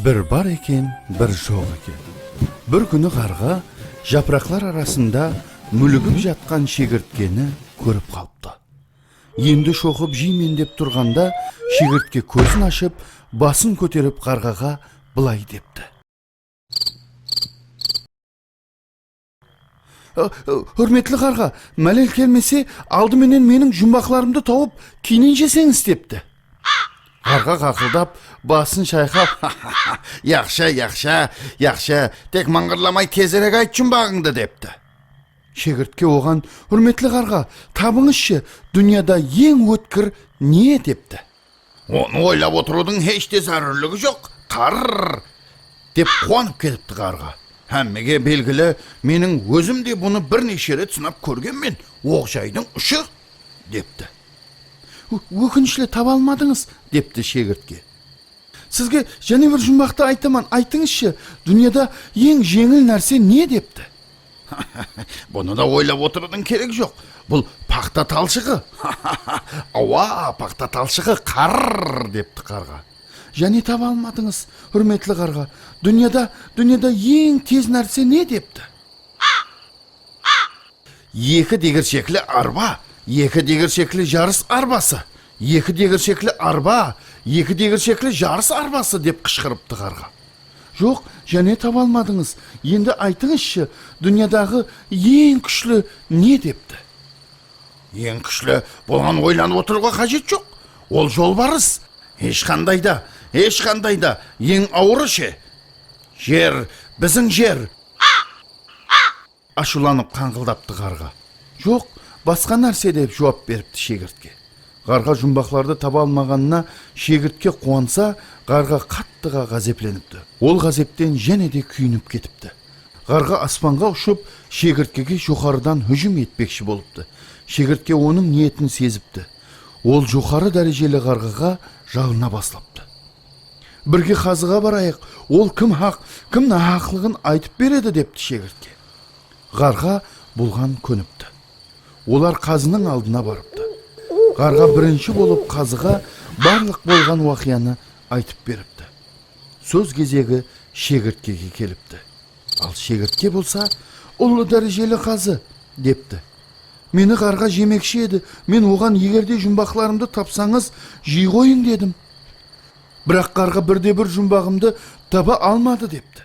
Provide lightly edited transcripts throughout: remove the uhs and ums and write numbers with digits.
Bir бар eкен, bir жоқ eкен. Bir күні қарға жапырақлар арасында мүлігіп жатқан шегірткені көріп қалыпты. Енді шоқып жеймен деп тұрғанда шегіртке көзін ашып, басын көтеріп қарғаға былай депті. Hürmetli қарға, мәлел келмесе, алдыменен менің жұмбақларымды тауып, кейінен жесеңіз депті. Қарға қақылдап, басын шайқап, яқша, тек маңғырламай тезірек айт жұмбағыңды депті. Шегіртке оған, hürmetli қарға, табыңызшы, дүнияда ең өткір не депті. Оны ойлап отырудың еште зарарлығы жоқ, қарр, деп қуанып келіпті қарға. Әммеге белгілі, менің өзім де бұны бірнеше рет сынап көргенмен, оқжайдың ұшы, депті. Өкінішілі таба алмадыңыз, депті шегіртке. Сізге және бір жұмбақты айтаман, айтыңызшы, дүнияда ең жеңіл нәрсе не депті. Бұны да ойлап отырудың керек жоқ. Бұл пақта талшығы. Ауа, пақта талшығы қарр, депті қарға. Және таба алмадыңыз, hürmetli қарға. Дүнияда ең тез нәрсе не депті. Екі дегіршеклі арба, екі дегіршеклі жарыс арбасы. Екі дегіршеклі арба, екі дегіршеклі жарыс арбасы деп қышқырыпты қарға. Жоқ, және таба алмадыңыз. Енді айтыңызшы, дүниядағы ең күшлі не депті. Ең күшлі болған ойланып отыруға қажет жоқ. Ол жолбарыс. Ешқандайда, ең ауыры ше. Жер, біздің жер. Ашуланып қаңғылдапты қарға. Жоқ, басқа нәрсе деп жауап беріпті шегіртке. Қарға жұмбақларды таба алмағанына шегіртке қуанса, қарға қаттыға ғазепленіпті. Ол ғазептен және де күйініп кетіпті. Қарға аспанға ұшып, шегірткеге жоғарыдан hüjüm етпекші болыпты. Шегіртке оның ниетін сезіпті. Ол жоғары дәрежелі қарғаға жалына басылапты. Бірге қазыға барайық, ол кім хақ, кім нахақлығын айтып береді депті шегіртке. Қарға бұлған көніпті. Олар қазының алдына барыпты. Қарға бірінші болып қазыға барлық болған уақияны айтып беріпті. Сөз кезегі шегірткеге келіпті. Ал шегіртке болса, ұлы дәрежелі қазы, депті. Мені қарға жемекші еді, мен оған егерде жұмбақларымды тапсаңыз, жей қойын дедім. Бірақ қарға бірде-бір жұмбағымды таба алмады депті.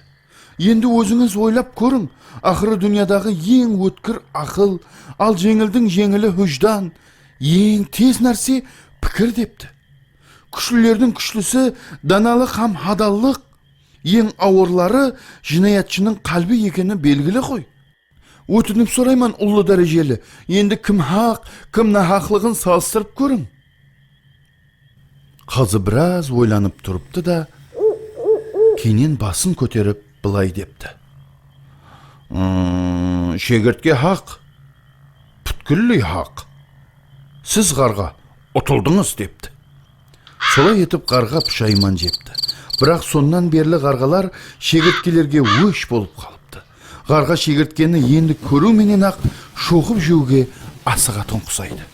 Енді өзіңіз ойлап көрің, ақыры дүниядағы ең өткір ақыл, ал жеңілдің жеңілі hüjdan, ең тез нәрсе пікір депті. Күшлілердің күшлісі даналық һәм адалдық, ең ауырлары жинаятшының қалбі екені белгілі ғой. Өтініп сұрайман ұлы дәрежелі, енді кім хақ, кім нахақлығын салыстырып көрің. Қазы біраз ойланып тұрыпты да, кейінен басын көтеріп былай депті. Шегіртке хақ, бүткілі хақ. Сіз қарға ұтылдыңыз депті. Солай етіп қарға пұшайман жепті. Бірақ соннан берлі қарғалар шегірткелерге өш болып қалыпты. Қарға шегірткені енді көруменен ақ шоқып жеуге асыға тоңқысайды.